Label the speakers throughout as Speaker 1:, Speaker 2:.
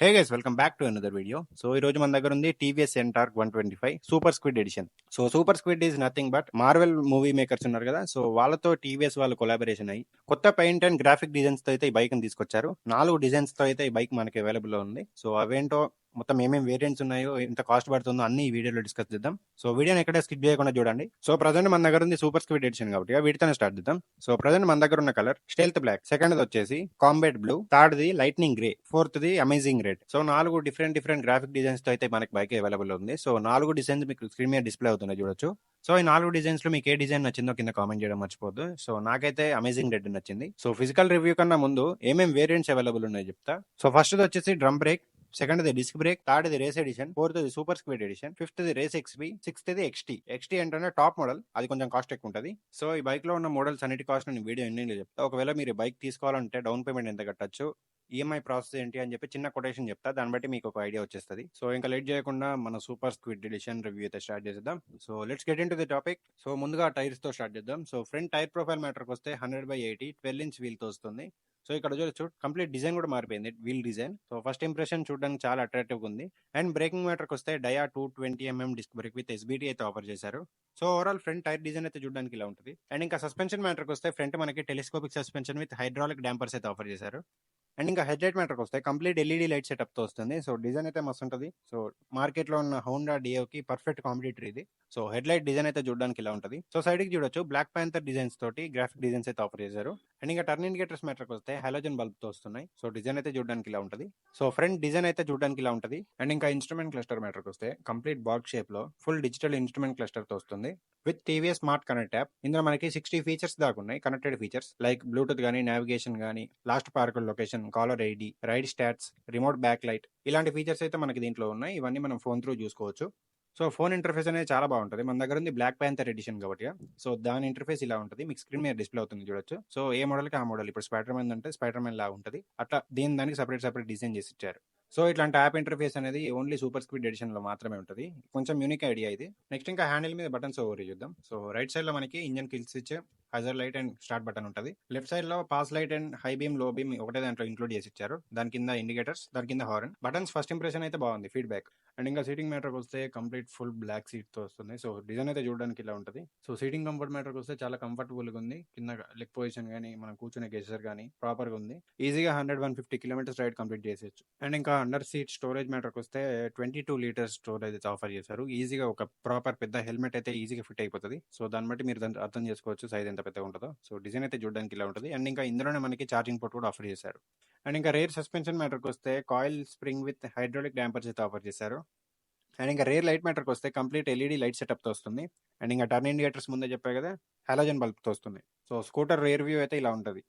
Speaker 1: Hey guys welcome back to another video. So ఈ రోజు మన దగ్గర ఉంది TVS Ntorq 125 super squad edition. So super squad is nothing but Marvel movie makers ఉన్నారు కదా, so వాళ్ళతో టీవీఎస్ వాళ్ళు కొలాబరేషన్ అయ్యి కొత్త పెయింట్ అండ్ గ్రాఫిక్ డిజైన్స్ తో అయితే ఈ బైక్ ని తీసుకొచ్చారు. 4 డిజైన్స్ తో అయితే ఈ బైక్ మనకి అవైలబుల్ లో ఉంది. సో అవేంటో మొత్తం ఏమేమి వేరియంట్స్ ఉన్నాయో ఎంత కాస్ట్ పడుతుందో అన్ని ఈ వీడియోలో డిస్కస్ చేద్దాం. సో వీడియోని ఎక్కడ స్కిప్ చేయకుండా చూడండి. సో ప్రజెంట్ మన దగ్గర ఉంది సూపర్ స్క్విడ్ ఎడిషన్ కాబట్టి వీటితోనే స్టార్ట్ చేద్దాం. సో ప్రజెంట్ మన దగ్గర ఉన్న కలర్ స్టెల్త్ బ్లాక్, సెకండ్ వచ్చేసి combat blue, third the lightning grey, fourth the amazing red. So 4 different graphic designs తో అయితే మనకి బైక్ అవైలబుల్ ఉంది. సో 4 డిజైన్స్ మీకు స్క్రీన్ మీద డిస్ప్లే అవుతున్నాయి చూడొచ్చు. సో ఈ 4 డిజైన్స్ లో మీకు ఏ డిజైన్ నచ్చిందో కింద కామెంట్ చేయడం మర్చిపోద్దు. సో నాకైతే అమేజింగ్ రెడ్ నచ్చింది. సో ఫిజికల్ రివ్యూ కన్నా ముందు ఏమేమి వేరియంట్స్ అవైలబుల్ ఉన్నాయో చెప్తా. సో ఫస్ట్ వచ్చేసి drum brake, second the disc brake, third the race edition, fourth the super squad edition, fifth the race XP, sixth the XT అంటే top model, అది కొంచెం cost ఎక్కువ ఉంటుంది. సో ఈ బైక్ లో ఉన్న మోడల్స్ అన్నిటి కాస్ట్ నేను వీడియో ఎండింగ్ చెప్తా. ఒకవేళ మీరు బైక్ తీసుకోవాలంటే డౌన్ పేమెంట్ ఎంత కట్టచ్చు, ఈఎంఐ ప్రాసెస్ ఏంటి అని చెప్పి చిన్న కొటేషన్ చెప్తా, దాన్ని బట్టి మీకు ఒక ఐడియా వచ్చేస్తుంది. సో ఇంకా లేట్ చేయకుండా మన సూపర్ స్క్విడ్ ఎడిషన్ రివ్యూ అయితే స్టార్ట్ చేద్దాం. So let's get in to the topic. So ముందుగా టైర్స్ తో స్టార్ట్ చేద్దాం. సో ఫ్రంట్ టైర్ ప్రొఫైల్ మ్యాటర్కి వస్తే 100/80 12 ఇంచ్ వీల్ తో వస్తుంది. సో ఇక్కడ చూడొచ్చు కంప్లీట్ డిజైన్ కూడా మారిపోయింది, wheel design. So first impression చూడడానికి చాలా అట్రాక్టివ్ ఉంది. అండ్ బ్రేకింగ్ మ్యాటర్కి వస్తే dia 220mm disc brake with SBT అయితే ఆఫర్ చేశారు. So overall front tyre design అయితే చూడడానికి ఇలా ఉంటుంది. అండ్ ఇంకా సస్పెన్షన్ మ్యాటర్కి వస్తే ఫ్రంట్ మనకి telescopic suspension with hydraulic dampers అయితే ఆఫర్ చేశారు. అండ్ ఇంకా హెడ్ లైట్ మ్యాటర్కి వస్తే కంప్లీట్ ఎల్ఈడి లైట్ సెటప్ తో వస్తుంది. సో డిజైన్ అయితే మస్తు ఉంటుంది. సో మార్కెట్ లో ఉన్న హోండా డియోకి పర్ఫెక్ట్ కాంపిటీటర్ ఇది. సో హెడ్ లైట్ డిజైన్ అయితే చూడడానికి ఇలా ఉంటుంది. సో సైడ్ కి చూడొచ్చు బ్లాక్ ప్యాంథర్ డిజైన్స్ తోటి గ్రాఫిక్ డిజైన్స్ అయితే ఆఫర్ చేశారు. అండ్ ఇంకా టర్న్ ఇండికేటర్స్ మ్యాటర్కి వస్తే హాలోజన్ బల్బ్ తో వస్తున్నాయి. సో డిజైన్ అయితే చూడడానికి ఇలా ఉంటుంది. సో ఫ్రంట్ డిజైన్ అయితే చూడడానికి ఇలా ఉంటుంది. అండ్ ఇంకా ఇన్స్ట్రుమెంట్ క్లస్టర్ మ్యాటర్కి వస్తే కంప్లీట్ బాక్స్ షేప్ లో ఫుల్ డిజిటల్ ఇన్స్ట్రుమెంట్ క్లస్టర్ తో వస్తుంది with TVS smart connect app. ఇందులో మనకి 60 ఫీచర్స్ దాకా ఉన్నాయి, కనెక్టెడ్ ఫీచర్స్ లైక్ బ్లూటూత్ గానీ, నావిగేషన్ గానీ, last park location, caller ID, ride stats, remote back light, ఇలాంటి ఫీచర్స్ అయితే మనకి దీంట్లో ఉన్నాయి. ఇవన్నీ మనం ఫోన్ త్రూ చూసుకోవచ్చు. సో ఫోన్ ఇంటర్ఫేస్ అనేది చాలా బాగుంటుంది. మన దగ్గర ఉంది బ్లాక్ ప్యాంథర్ ఎడిషన్ కాబట్టి, సో దాని ఇంటర్ఫేస్ ఇలా ఉంటుంది. మీకు స్క్రీన్ మీద డిస్ప్లే అవుతుంది చూడొచ్చు. సో ఏ మోడల్ కి ఆ మోడల్. ఇప్పుడు స్పైడర్ మ్యాన్ అంటే స్పైడర్ మ్యాన్ లా ఉంటుంది, అట్లా దానికి సపరేట్ డిజైన్ చేసి ఇచ్చారు. సో ఇట్లాంటి యాప్ ఇంటర్ఫేస్ అనేది ఓన్లీ సూపర్ స్క్విడ్ ఎడిషన్ లో మాత్రమే ఉంటుంది. కొంచెం యూనిక్ ఐడియా ఇది. నెక్స్ట్ ఇంకా హ్యాండిల్ మీద బటన్స్ ఓవర్ చూద్దాం. సో రైట్ సైడ్ లో మనకి engine kill switch, Hajar light and start button ఉంటుంది. లెఫ్ట్ సైడ్ లో pass light and high beam, లో బీమ్ ఒకటే దాంట్లో ఇంక్లూడ్ చేసి ఇచ్చారు. దాని కింద ఇండికేటర్స్, దాని కింద హార్న్. బటన్స్ ఫస్ట్ ఇంప్రెషన్ అయితే బాగుంది, ఫీడ్బ్యాక్. అండ్ ఇంకా సీటింగ్ మ్యాటర్కి వస్తే కంప్లీట్ ఫుల్ బ్లాక్ సీట్ తో వస్తుంది. సో డిజైన్ అయితే చూడడానికి ఇలా ఉంటుంది. సో సీటింగ్ కంఫర్ట్ మ్యాటర్కి వస్తే చాలా కంఫర్టబుల్ గా ఉంది. కింద లెగ్ పొజిషన్ కానీ, మనం కూర్చునే గెజర్ కానీ ప్రాపర్ గా ఉంది. ఈజీగా 100-150 కిలోమీటర్స్ రైడ్ కంప్లీట్ చేసేయచ్చు. అండ్ ఇంకా అండర్ సీట్ స్టోరేజ్ మ్యాటర్కి వస్తే 22 లీటర్స్ స్టోరేజ్ అయితే ఆఫర్ చేశారు. ఈజీగా ఒక ప్రాపర్ పెద్ద హెల్మెట్ అయితే ఈజీగా ఫిట్ అయిపోతుంది. సో దాన్ని బట్టి మీరు అర్థం చేసుకోవచ్చు సైజ్ ఎంత పెద్దగా ఉంటుందో. సో డిజైన్ అయితే చూడడానికి ఇలా ఉంటుంది. అండ్ ఇంకా ఇందులోనే మనకి ఛార్జింగ్ పోర్ట్ కూడా ఆఫర్ చేశారు. అండ్ ఇంకా రేర్ సస్పెన్షన్ మ్యాటర్కి వస్తే coil spring with hydraulic dampers అయితే ఆఫర్ చేశారు. అండ్ ఇంకా రేర్ లైట్ మ్యాటర్కి వస్తే కంప్లీట్ ఎల్ఈడి లైట్ సెటప్ తో వస్తుంది. అండ్ ఇంకా టర్న్ ఇండికేటర్స్ ముందే చెప్పాయి కదా, హాలోజన్ బల్బ్ తో వస్తుంది. సో స్కూటర్ రేర్ వ్యూ అయితే ఇలా ఉంటుంది.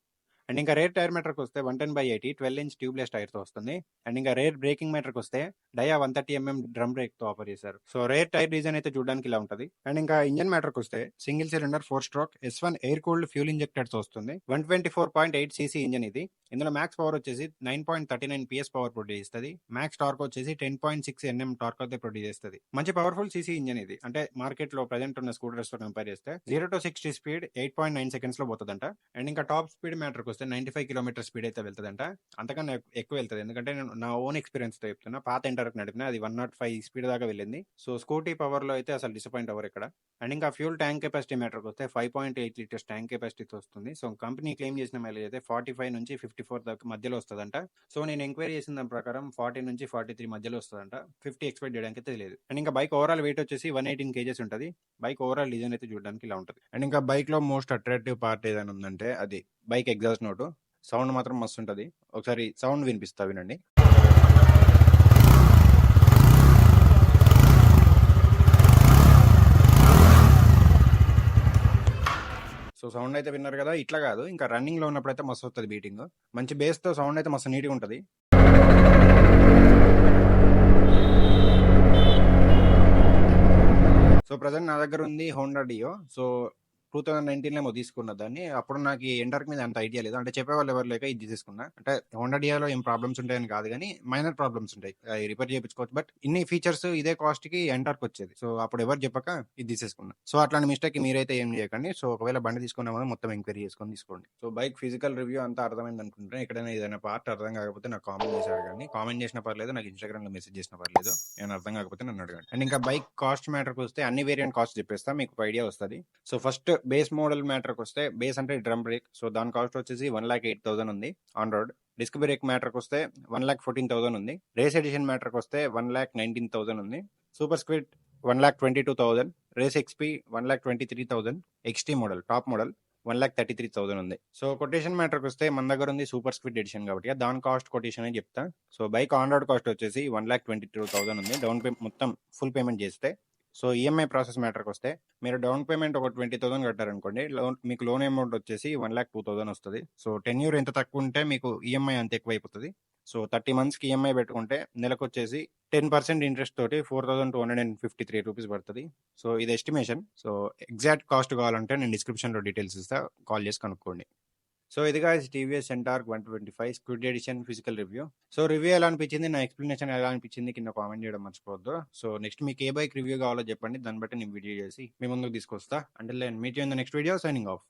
Speaker 1: అండ్ ఇంకా రేర్ టైర్ మీటర్కి వస్తే 110/80 12 ఇంచ్ ట్యూబ్లెస్ టైర్ తో వస్తుంది. అండ్ ఇంకా రేర్ బ్రేకింగ్ మీటర్కి వస్తే డయా 130mm డ్రమ్ బ్రేక్ తో ఆఫర్ చేశారు. సో రేర్ టైర్ డిజైన్ అయితే చూడడానికి ఇలా ఉంటుంది. అండ్ ఇంకా ఇంజన్ మ్యాటర్కి వస్తే single cylinder 4 stroke S1 air cooled fuel injected తో వస్తుంది. 124.8 cc ఇంజన్ ఇది. ఇందులో మ్యాక్స్ పవర్ వచ్చేసి 9.39 PS పవర్ ప్రొడ్యూస్ చేస్తుంది. మ్యాక్స్ టార్క్ వచ్చేసి 10.6 Nm టార్క్ అయితే ప్రొడ్యూస్ చేస్తుంది. మంచి పవర్ఫుల్ సీసీ ఇంజన్ ఇది. అంటే మార్కెట్ లో ప్రెజెంట్ ఉన్న స్కూటర్స్ తో కంపేర్ చేస్తే 0 to 60 స్పీడ్ 8.9 seconds లో పోతుందంట. అండ్ ఇంకా టాప్ స్పీడ్ మ్యాటర్కి వస్తే 95 km స్పీడ్ అయితే వెళ్తుందంట. అంతకన్నా ఎక్కువ వెళ్తుంది, ఎందుకంటే నేను నా ఓన్ ఎక్స్పీరియన్స్ తో చెప్తున్నా. పాత ఇంటర్క్ నడిపిన అది 105 స్పీడ్ దాకా వెళ్ళింది. సో స్కూటీ పవర్ లో అయితే అసలు డిసప్పాయింట్ అవ్వరు ఇక్కడ. అండ్ ఇంకా ఫ్యూల్ ట్యాంక్ కెపాసిటీ మ్యాటర్కి వస్తే 5.8 లీటర్స్ ట్యాంక్ కెపాసిటీతో వస్తుంది. సో కంపెనీ క్లెయిమ్ చేసిన మైలేజ్ అయితే 45 నుంచి 54 దాకా మధ్యలో వస్తుందంట. సో నేను ఎంక్వైరీ చేసిన దాని ప్రకారం 40 నుంచి 43 మధ్యలో వస్తుందంట. 50 ఎక్స్పెక్ట్ చేయడానికి అయితే లేదు. అండ్ ఇంకా బైక్ ఓవరాల్ వెయిట్ వచ్చేసి 118 kgs ఉంటుంది. బైక్ ఓవరాల్ డిజైన్ అయితే చూడడానికి ఇలా ఉంటుంది. అండ్ ఇంకా బైక్ లో మోస్ట్ అట్రాక్టివ్ పార్ట్ ఏదైనా ఉందంటే అది బైక్ ఎగ్జాస్ట్ నోట్. సౌండ్ మాత్రం మస్తు ఉంటుంది. ఒకసారి సౌండ్ వినిపిస్తా, వినండి. సో సౌండ్ అయితే విన్నారు కదా, ఇట్లా కాదు, ఇంకా రన్నింగ్ లో ఉన్నప్పుడు అయితే మస్తు వస్తుంది బీటింగ్. మంచి బేస్ తో సౌండ్ అయితే మస్తు నీట్గా ఉంటుంది. సో ప్రజెంట్ నా దగ్గర ఉంది హోండా డియో. సో 2019 ఏమో తీసుకున్నా దాన్ని. అప్పుడు నాకు ఈ ఎంటార్క్ మీద అంత ఐడియా లేదు. అంటే చెప్పేవాళ్ళు ఎవరు లేక ఇది తీసుకున్నా. అంటే హోండా డియాలో ఏం ప్రాబ్లమ్స్ ఉంటాయని కాదు గానీ మైనర్ ప్రాబ్లమ్స్ ఉంటాయి. అయి రిపేర్ చేపించుకోవచ్చు. బట్ ఇన్ని ఫీచర్స్ ఇదే కాస్ట్‌కి ఎంటార్క్ వచ్చేది. సో అప్పుడు ఎవరు చెప్పక ఇది తీసేసుకున్నా. సో అట్లాంటి మిస్టేక్ మీరైతే ఏం చేయకండి. సో ఒకవేళ బండి తీసుకున్నామో మొత్తం ఎంక్వైరీ చేసుకొని తీసుకోండి. సో బైక్ ఫిజికల్ రివ్యూ అంతా అర్థమైంది అనుకుంటున్నా. ఎక్కడైనా ఏదైనా పార్ట్ అర్థం కాకపోతే నాకు కామెంట్ చేసి అడగండి. కామెంట్ చేసినా పర్లేదు, నాకు ఇన్‌స్టాగ్రామ్‌లో మెసేజ్ చేసినా పర్లేదు. ఏమైనా అర్థం కాకపోతే నన్ను అడగండి. అండ్ ఇంకా బైక్ కాస్ట్ మ్యాటర్‌కి వస్తే అన్ని వేరియంట్ కాస్ట్ చెప్పేస్తా, మీకు ఒక ఐడియా వస్తది. సో ఫస్ట్ బేస్ మోడల్ మ్యాటర్‌కి వస్తే, బేస్ అంటే డ్రమ్ బ్రేక్. సో దాని కాస్ట్ వచ్చేసి 1,08,000 ఉంది ఆన్ రోడ్. డిస్క్ బ్రేక్ మ్యాటర్‌కి వస్తే 1,14,000 ఉంది. రేస్ ఎడిషన్ మ్యాటర్‌కి వస్తే 1,19,000 ఉంది. Super squad 1,22,000. Race XP 1,23,000. XT model top model 1,33,000 ఉంది. సో కొటేషన్ మ్యాటర్‌కి వస్తే మన దగ్గర ఉంది సూపర్ స్క్విడ్ ఎడిషన్ కాబట్టి దాని కాస్ట్ కొటేషన్ అని చెప్తా. So bike on road cost వచ్చేసి 1,22,000 ఉంది. డౌన్ పేమెంట్ మొత్తం ఫుల్ పేమెంట్ చేస్తే. సో ఈఎంఐ ప్రాసెస్ మ్యాటర్కి వస్తే, మీరు డౌన్ పేమెంట్ ఒక 20,000 కట్టారనుకోండి, మీకు లోన్ అమౌంట్ వచ్చేసి 1,02,000 వస్తుంది. సో టెన్యూర్ ఎంత తక్కువ ఉంటే మీకు ఈఎంఐ అంత ఎక్కువ అయిపోతుంది. సో 30 మంత్స్కి ఈఎంఐ పెట్టుకుంటే నెలకు వచ్చేసి 10% ఇంట్రెస్ట్ తోటి 4,253 రూపీస్ పడుతుంది. సో ఇది ఎస్టిమేషన్. సో ఎగ్జాక్ట్ కాస్ట్ కావాలంటే నేను డిస్క్రిప్షన్లో డీటెయిల్స్ ఇస్తా, కాల్ చేసి కనుక్కోండి. సో ఇది guys TVS Ntorq 125 squad edition physical review. So review ఎలా అనిపించింది, నా ఎక్స్ప్లెనేషన్ ఎలా అనిపించింది కింద కామెంట్ చేయడం మర్చిపోవద్దు. సో నెక్స్ట్ మీకు ఏ బైక్ రివ్యూ కావాలో చెప్పండి, దాన్ని బట్టి నేను వీడియో చేసి మీ ముందుకు తీసుకొస్తా. అంటే meet you in the next video. Signing off.